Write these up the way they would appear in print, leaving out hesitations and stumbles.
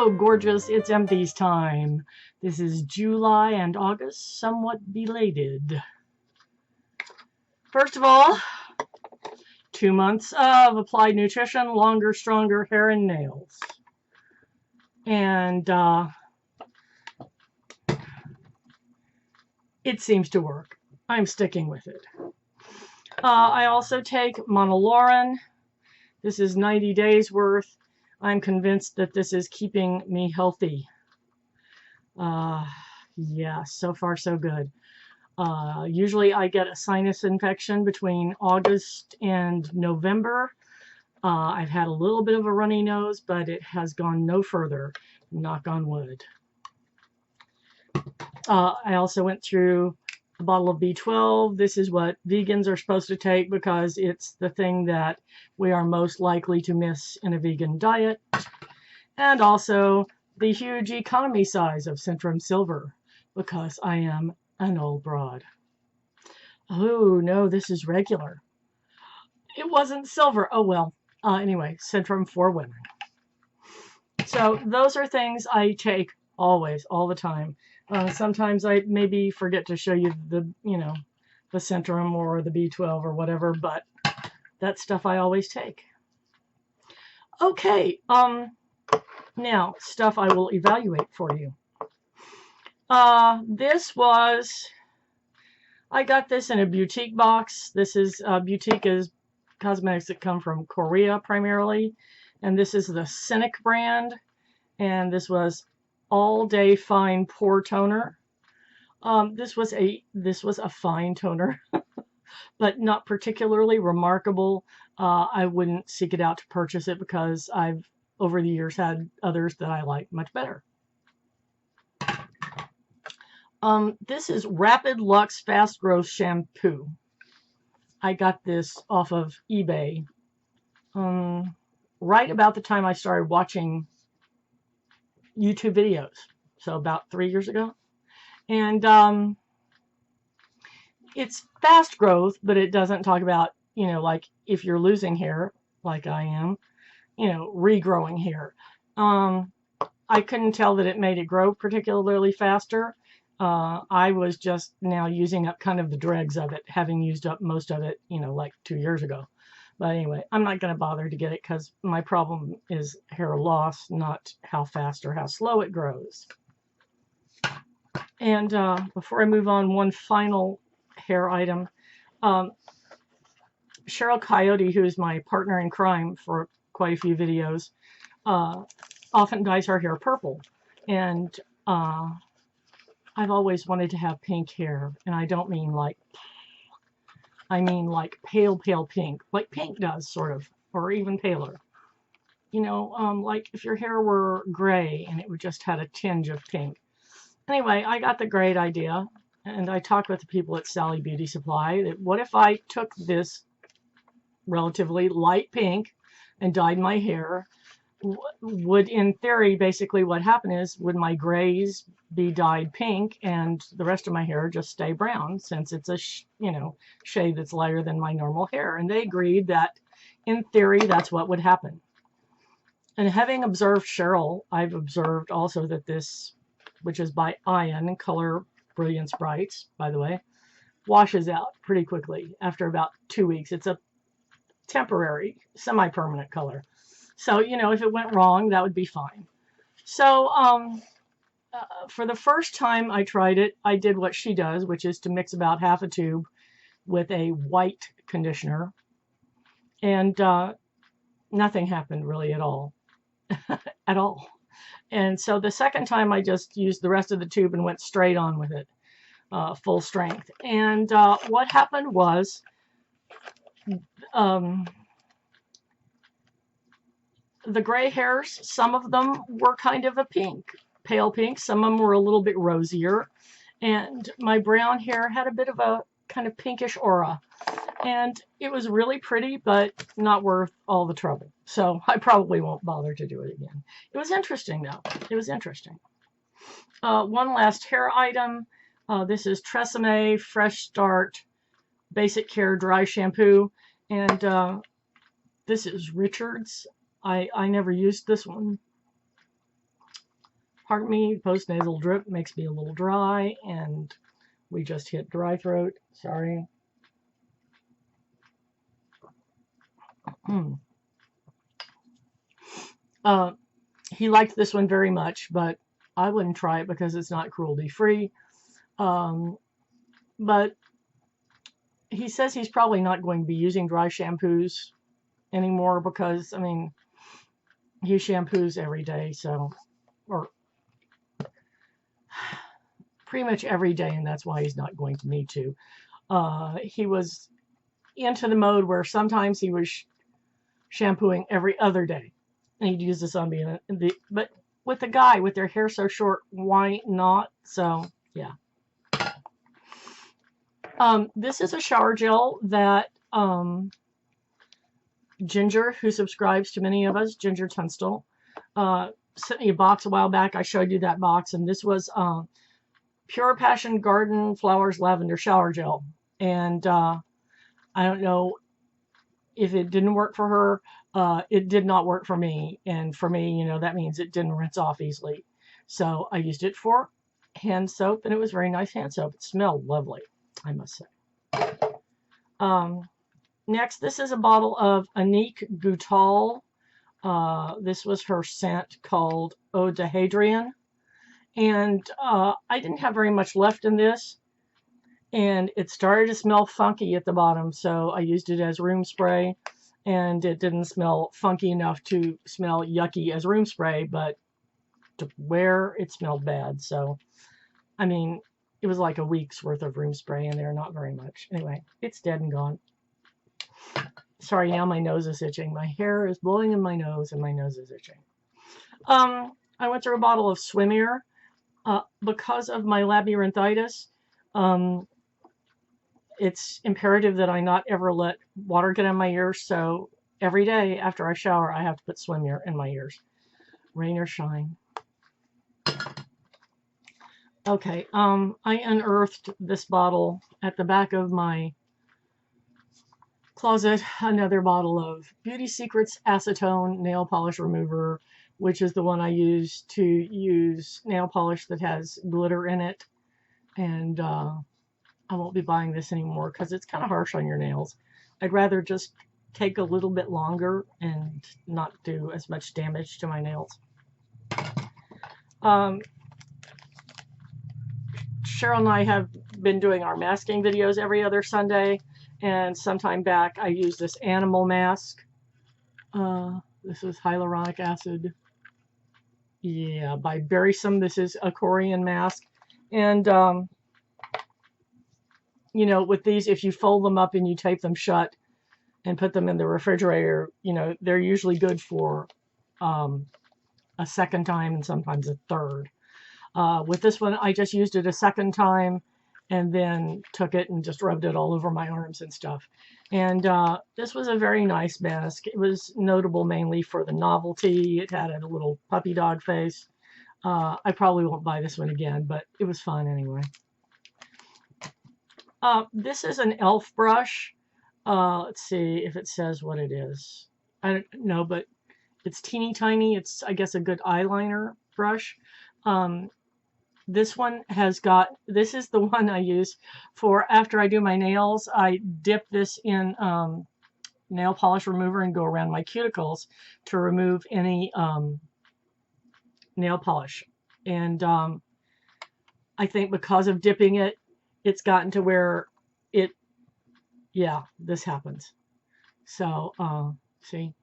Hello, gorgeous. It's Empties time. This is July and August, somewhat belated. First of all, 2 months of applied nutrition, longer, stronger hair and nails. And it seems to work. I'm sticking with it. I also take Monolaurin. This is 90 days worth. I'm convinced that this is keeping me healthy. Yeah, so far so good. Usually I get a sinus infection between August and November. I've had a little bit of a runny nose, but it has gone no further, knock on wood. I also went through a bottle of B12. This is what vegans are supposed to take because it's the thing that we are most likely to miss in a vegan diet. And also the huge economy size of Centrum Silver because I am an old broad. Oh, no, this is regular. It wasn't silver. Oh, well. Anyway, Centrum for women. So those are things I take always, all the time. Sometimes I maybe forget to show you the Centrum or the B12 or whatever, but that stuff I always take. Okay, now stuff I will evaluate for you. I got this in a boutique box. This is, boutique is cosmetics that come from Korea primarily. And this is the Cosmetic brand. And this was All Day Fine Pore Toner. This was a fine toner, but not particularly remarkable. I wouldn't seek it out to purchase it because I've, over the years, had others that I like much better. This is Rapid Luxe Fast Growth Shampoo. I got this off of eBay right about the time I started watching YouTube videos, so about 3 years ago. And it's fast growth, but it doesn't talk about, like if you're losing hair, like I am, regrowing hair. I couldn't tell that it made it grow particularly faster. I was just now using up kind of the dregs of it, having used up most of it, like 2 years ago. But anyway, I'm not going to bother to get it because my problem is hair loss, not how fast or how slow it grows. And before I move on, one final hair item. Cheryl Coyote, who is my partner in crime for quite a few videos, often dyes her hair purple. And I've always wanted to have pink hair, and I don't mean I mean like pale pink, like pink does, sort of, or even paler. Like if your hair were gray and it would just had a tinge of pink. Anyway, I got the great idea, and I talked with the people at Sally Beauty Supply, that what if I took this relatively light pink and dyed my hair? Would, in theory, basically what happened is, would my grays be dyed pink and the rest of my hair just stay brown, since it's a shade that's lighter than my normal hair? And they agreed that in theory that's what would happen. And having observed Cheryl, I've observed also that this, which is by Ion Color Brilliance Brights, by the way, washes out pretty quickly after about 2 weeks. It's a temporary, semi-permanent color. So, if it went wrong, that would be fine. So, for the first time I tried it, I did what she does, which is to mix about half a tube with a white conditioner. And nothing happened really at all. At all. And so the second time I just used the rest of the tube and went straight on with it, full strength. And what happened was, the gray hairs, some of them were kind of a pink, pale pink. Some of them were a little bit rosier. And my brown hair had a bit of a kind of pinkish aura. And it was really pretty, but not worth all the trouble. So I probably won't bother to do it again. It was interesting, though. It was interesting. One last hair item. This is Tresemme Fresh Start Basic Care Dry Shampoo. And this is Richard's. I never used this one. pardon me, post-nasal drip makes me a little dry, and we just hit dry throat. Sorry. He liked this one very much, but I wouldn't try it because it's not cruelty-free. But he says he's probably not going to be using dry shampoos anymore because, I mean, he shampoos every day, so, or pretty much every day, and that's why he's not going to need to. He was into the mode where sometimes he was shampooing every other day, and he'd use this on me. But with a guy with their hair so short, why not? So, yeah. This is a shower gel that Ginger, who subscribes to many of us, Ginger Tunstall, sent me a box a while back. I showed you that box, and this was Pure Passion Garden Flowers Lavender Shower Gel. And I don't know if it didn't work for her. It did not work for me. And for me, you know, that means it didn't rinse off easily. So I used it for hand soap, and it was very nice hand soap. It smelled lovely, I must say. Next, this is a bottle of Anique Goutal. This was her scent called Eau de Hadrian. And I didn't have very much left in this. And it started to smell funky at the bottom, so I used it as room spray. And it didn't smell funky enough to smell yucky as room spray, but to wear, it smelled bad. So, I mean, it was like a week's worth of room spray in there, not very much. Anyway, it's dead and gone. Sorry, now my nose is itching. My hair is blowing in my nose, and my nose is itching. I went through a bottle of Swim Air. Because of my labyrinthitis, it's imperative that I not ever let water get in my ears, so every day after I shower, I have to put Swim Air in my ears. Rain or shine. Okay, I unearthed this bottle at the back of my closet, another bottle of Beauty Secrets Acetone Nail Polish Remover, which is the one I use to use nail polish that has glitter in it. And I won't be buying this anymore because it's kind of harsh on your nails. I'd rather just take a little bit longer and not do as much damage to my nails. Cheryl and I have been doing our masking videos every other Sunday, and sometime back I used this animal mask. This is hyaluronic acid. Yeah, by Berrysome. This is a Korean mask. And, you know, with these, if you fold them up and you tape them shut and put them in the refrigerator, you know, they're usually good for a second time and sometimes a third. With this one, I just used it a second time and then took it and just rubbed it all over my arms and stuff. And this was a very nice mask. It was notable mainly for the novelty. It had a little puppy dog face. I probably won't buy this one again, but it was fun anyway. This is an e.l.f. brush. Let's see if it says what it is. I don't know, but it's teeny tiny. It's, I guess, a good eyeliner brush. This one has got, this is the one I use for after I do my nails. I dip this in nail polish remover and go around my cuticles to remove any nail polish. And I think because of dipping it, it's gotten to where it, yeah, this happens. So, see?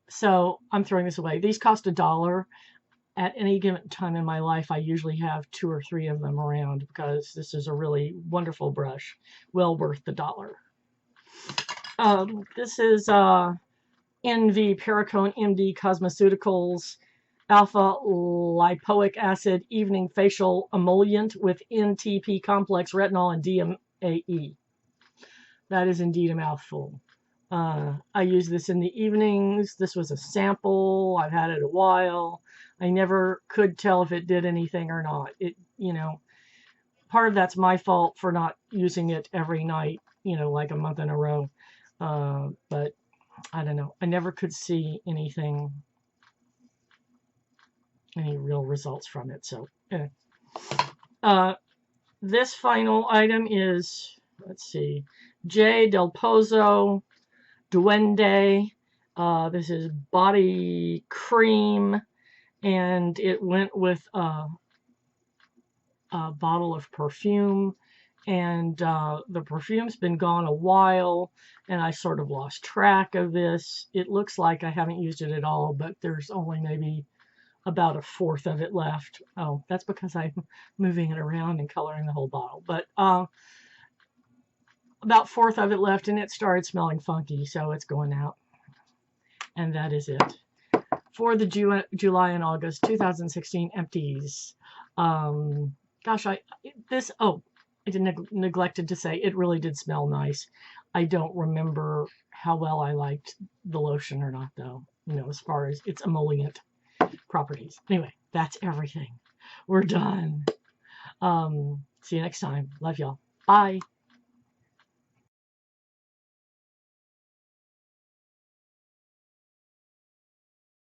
So I'm throwing this away. These cost $1. At any given time in my life, I usually have 2 or 3 of them around because this is a really wonderful brush. Well worth the $1. This is NV Perricone MD Cosmeceuticals Alpha Lipoic Acid Evening Facial Emollient with NTP Complex Retinol and DMAE. That is indeed a mouthful. I use this in the evenings. This was a sample. I've had it a while. I never could tell if it did anything or not. It, you know, part of that's my fault for not using it every night, you know, like a month in a row. But I don't know. I never could see anything any real results from it. So this final item is, let's see, J. Del Pozo Duende. This is body cream, and it went with a bottle of perfume. And the perfume's been gone a while, and I sort of lost track of this. It looks like I haven't used it at all, but there's only maybe about a fourth of it left. Oh, that's because I'm moving it around and coloring the whole bottle. But about a fourth of it left, and it started smelling funky, so it's going out. And that is it for the July and August 2016 empties. Gosh, I neglected to say it really did smell nice. I don't remember how well I liked the lotion or not, though, you know, as far as its emollient properties. Anyway, that's everything. We're done. See you next time. Love y'all. Bye.